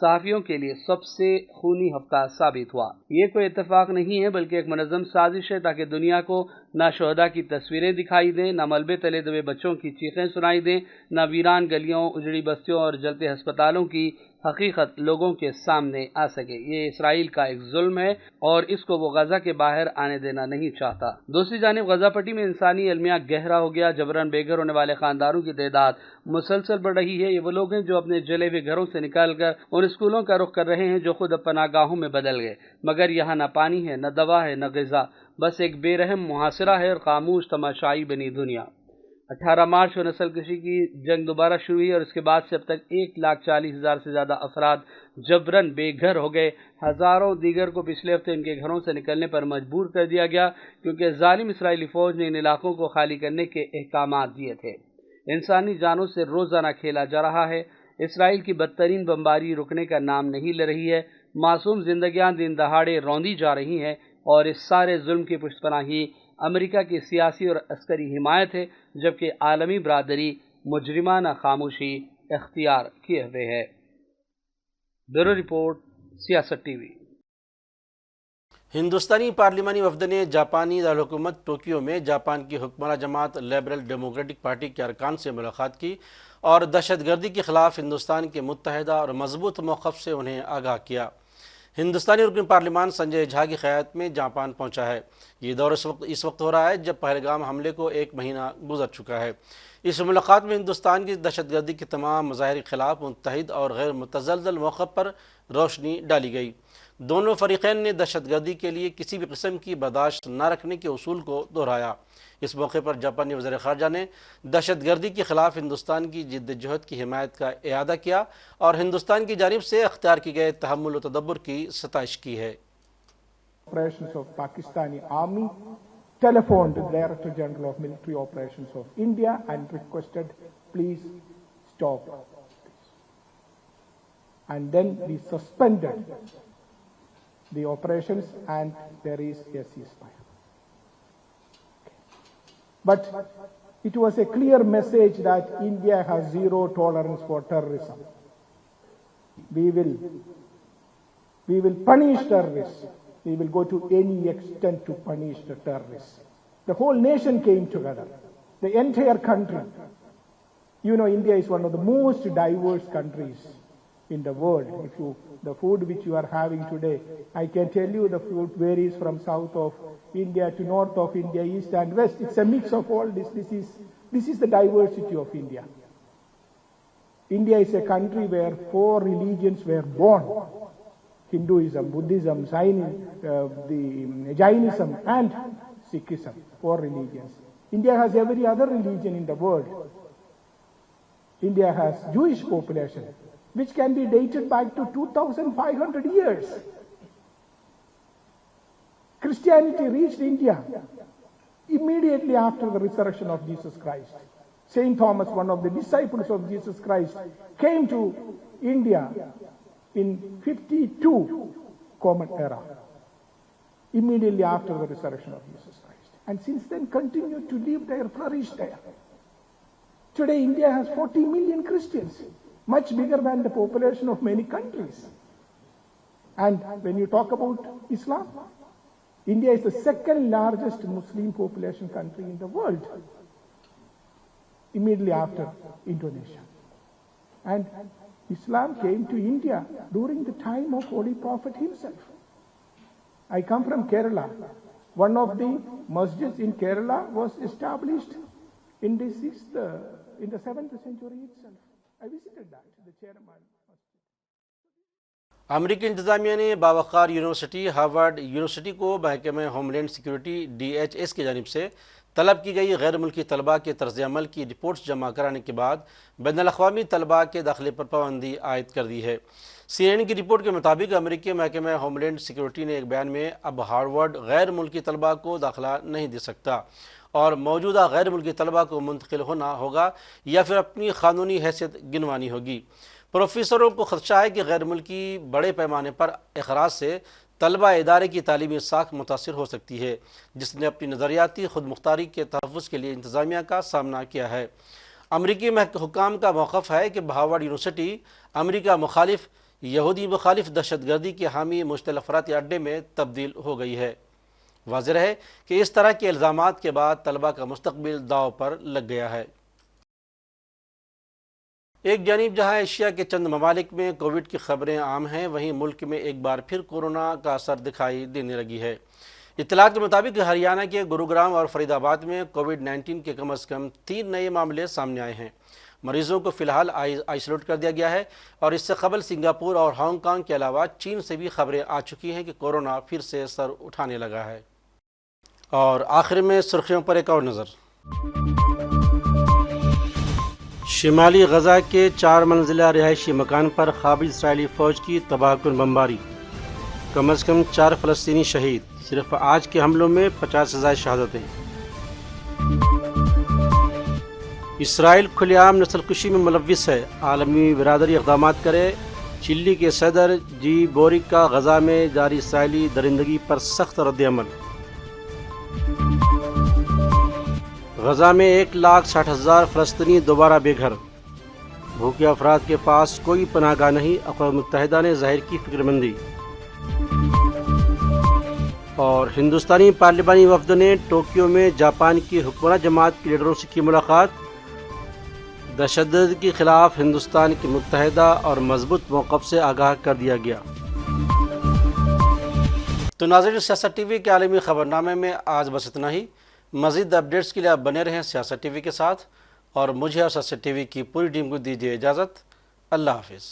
صحافیوں کے لیے سب سے خونی ہفتہ ثابت ہوا۔ یہ کوئی اتفاق نہیں ہے بلکہ ایک منظم سازش ہے تاکہ دنیا کو نہ شہداء کی تصویریں دکھائی دیں، نہ ملبے تلے دبے بچوں کی چیخیں سنائی دیں، نہ ویران گلیوں، اجڑی بستیوں اور جلتے ہسپتالوں کی حقیقت لوگوں کے سامنے آ سکے۔ یہ اسرائیل کا ایک ظلم ہے اور اس کو وہ غزہ کے باہر آنے دینا نہیں چاہتا۔ دوسری جانب غزہ پٹی میں انسانی المیہ گہرا ہو گیا۔ جبراً بے گھر ہونے والے خاندانوں کی تعداد مسلسل بڑھ رہی ہے۔ یہ وہ لوگ ہیں جو اپنے جلے ہوئے گھروں سے نکل کر ان اسکولوں کا رخ کر رہے ہیں جو خود اب پناہ گاہوں میں بدل گئے، مگر یہاں نہ پانی ہے، نہ دوا ہے، نہ غذا، بس ایک بے رحم محاصرہ ہے اور خاموش تماشائی بنی دنیا۔ 18 مارچ کو نسل کشی کی جنگ دوبارہ شروع ہوئی اور اس کے بعد سے اب تک 1,40,000 سے زیادہ افراد جبراً بے گھر ہو گئے۔ ہزاروں دیگر کو پچھلے ہفتے ان کے گھروں سے نکلنے پر مجبور کر دیا گیا کیونکہ ظالم اسرائیلی فوج نے ان علاقوں کو خالی کرنے کے احکامات دیے تھے۔ انسانی جانوں سے روزانہ کھیلا جا رہا ہے۔ اسرائیل کی بدترین بمباری رکنے کا نام نہیں لے رہی ہے۔ معصوم زندگیاں دن دہاڑے روندی جا رہی ہیں اور اس سارے ظلم کی پشت پناہی امریکہ کی سیاسی اور عسکری حمایت ہے، جبکہ عالمی برادری مجرمانہ خاموشی اختیار کیے ہوئے ہے۔ بیورو رپورٹ، سیاست ٹی وی۔ ہندوستانی پارلیمانی وفد نے جاپانی دارالحکومت ٹوکیو میں جاپان کی حکمراں جماعت لبرل ڈیموکریٹک پارٹی کے ارکان سے ملاقات کی اور دہشت گردی کے خلاف ہندوستان کے متحدہ اور مضبوط موقف سے انہیں آگاہ کیا۔ ہندوستانی رکن پارلیمان سنجے جھا کی قیادت میں جاپان پہنچا ہے۔ یہ دور اس وقت ہو رہا ہے جب پہلگام حملے کو 1 مہینہ گزر چکا ہے۔ اس ملاقات میں ہندوستان کی دہشت گردی کے تمام مظاہر کے خلاف متحد اور غیر متزلزل موقف پر روشنی ڈالی گئی۔ دونوں فریقین نے دہشت گردی کے لیے کسی بھی قسم کی برداشت نہ رکھنے کے اصول کو دہرایا۔ اس موقع پر جاپانی وزیر خارجہ نے دہشت گردی کے خلاف ہندوستان کی جدوجہد کی حمایت کا اعادہ کیا اور ہندوستان کی جانب سے اختیار کی گئے تحمل و تدبر کی ستائش کی ہے۔ Operations of Pakistani Army telephoned the Director General of Military Operations of India and requested, please stop this. And then we suspended the operations and there is a ceasefire. But it was a clear message that India has zero tolerance for terrorism. We will punish terrorists. We will go to any extent to punish the terrorists. The whole nation came together, the entire country. You know, India is one of the most diverse countries in the world. The food which you are having today, I can tell you the food varies from south of India to north of India, east and west. It's a mix of all this. This is the diversity of India. India is a country where 4 religions were born: Hinduism, Buddhism, Jainism and Sikhism. 4 religions. India has every other religion in the world. India has Jewish population, which can be dated back to 2,500 years. Christianity reached India immediately after the resurrection of Jesus Christ. Saint Thomas, one of the disciples of Jesus Christ, came to India in 52 Common Era, immediately after the resurrection of Jesus Christ. And since then continued to live there, flourish there. Today India has 40 million Christians, much bigger than the population of many countries. And when you talk about Islam, India is the second largest Muslim population country in the world, immediately after Indonesia. And Islam came to India during the time of Holy Prophet himself. I come from Kerala. One of the masjids in Kerala was established in the 7th century itself. I visited that, the chairman. امریکی انتظامیہ نے باوقار university Harvard university کو محکمہ home land security DHS کی جانب سے طلب کی گئی غیر ملکی طلباء کے طرز عمل کی رپورٹس جمع کرانے کے بعد بین الاقوامی طلباء کے داخلے پر پابندی عائد کر دی ہے۔ CNN کی رپورٹ کے مطابق امریکی محکمہ ہوم لینڈ سیکیورٹی نے ایک بیان میں اب ہارورڈ غیر ملکی طلباء کو داخلہ نہیں دے سکتا اور موجودہ غیر ملکی طلباء کو منتقل ہونا ہوگا یا پھر اپنی قانونی حیثیت گنوانی ہوگی۔ پروفیسروں کو خدشہ ہے کہ غیر ملکی بڑے پیمانے پر اخراج سے طلبہ ادارے کی تعلیمی ساکھ متاثر ہو سکتی ہے، جس نے اپنی نظریاتی خود مختاری کے تحفظ کے لیے انتظامیہ کا سامنا کیا ہے۔ امریکی حکام کا موقف ہے کہ ہارورڈ یونیورسٹی امریکہ مخالف یہودی مخالف دہشت گردی کے حامی مشتعل افراطی اڈے میں تبدیل ہو گئی ہے۔ واضح ہے کہ اس طرح کے الزامات کے بعد طلبہ کا مستقبل داؤ پر لگ گیا ہے۔ ایک جانب جہاں ایشیا کے چند ممالک میں کووڈ کی خبریں عام ہیں، وہیں ملک میں ایک بار پھر کورونا کا اثر دکھائی دینے لگی ہے۔ اطلاعات کے مطابق ہریانہ کے گروگرام اور فرید آباد میں کووڈ-19 کے کم از کم 3 نئے معاملے سامنے آئے ہیں۔ مریضوں کو فی الحال آئسولیٹ کر دیا گیا ہے اور اس سے قبل سنگاپور اور ہانگ کانگ کے علاوہ چین سے بھی خبریں آ چکی ہیں کہ کورونا پھر سے سر اٹھانے لگا ہے۔ اور آخر میں سرخیوں پر ایک اور نظر۔ شمالی غزہ کے 4 منزلہ رہائشی مکان پر قابض اسرائیلی فوج کی تباہ کن بمباری، کم از کم 4 فلسطینی شہید، صرف آج کے حملوں میں 50 سے زائد شہادتیں۔ اسرائیل کھلے عام نسل کشی میں ملوث ہے، عالمی برادری اقدامات کرے۔ چلی کے صدر جی بورک کا غزہ میں جاری اسرائیلی درندگی پر سخت رد عمل۔ غزہ میں 1,60,000 فلسطینی دوبارہ بے گھر، بھوکے افراد کے پاس کوئی پناہ گاہ نہیں، اقوام متحدہ نے ظاہر کی فکر مندی۔ اور ہندوستانی پارلیمانی وفد نے ٹوکیو میں جاپان کی حکمراں جماعت کے لیڈروں سے کی ملاقات، تشدد کے خلاف ہندوستان کے متحدہ اور مضبوط موقف سے آگاہ کر دیا گیا۔ تو ناظرین، سیاست ٹی وی کے عالمی خبرنامے میں آج بس اتنا ہی۔ مزید اپڈیٹس کے لیے آپ بنے رہیں سیاست ٹی وی کے ساتھ، اور مجھے اور سیاست ٹی وی کی پوری ٹیم کو دیجیے اجازت۔ اللہ حافظ۔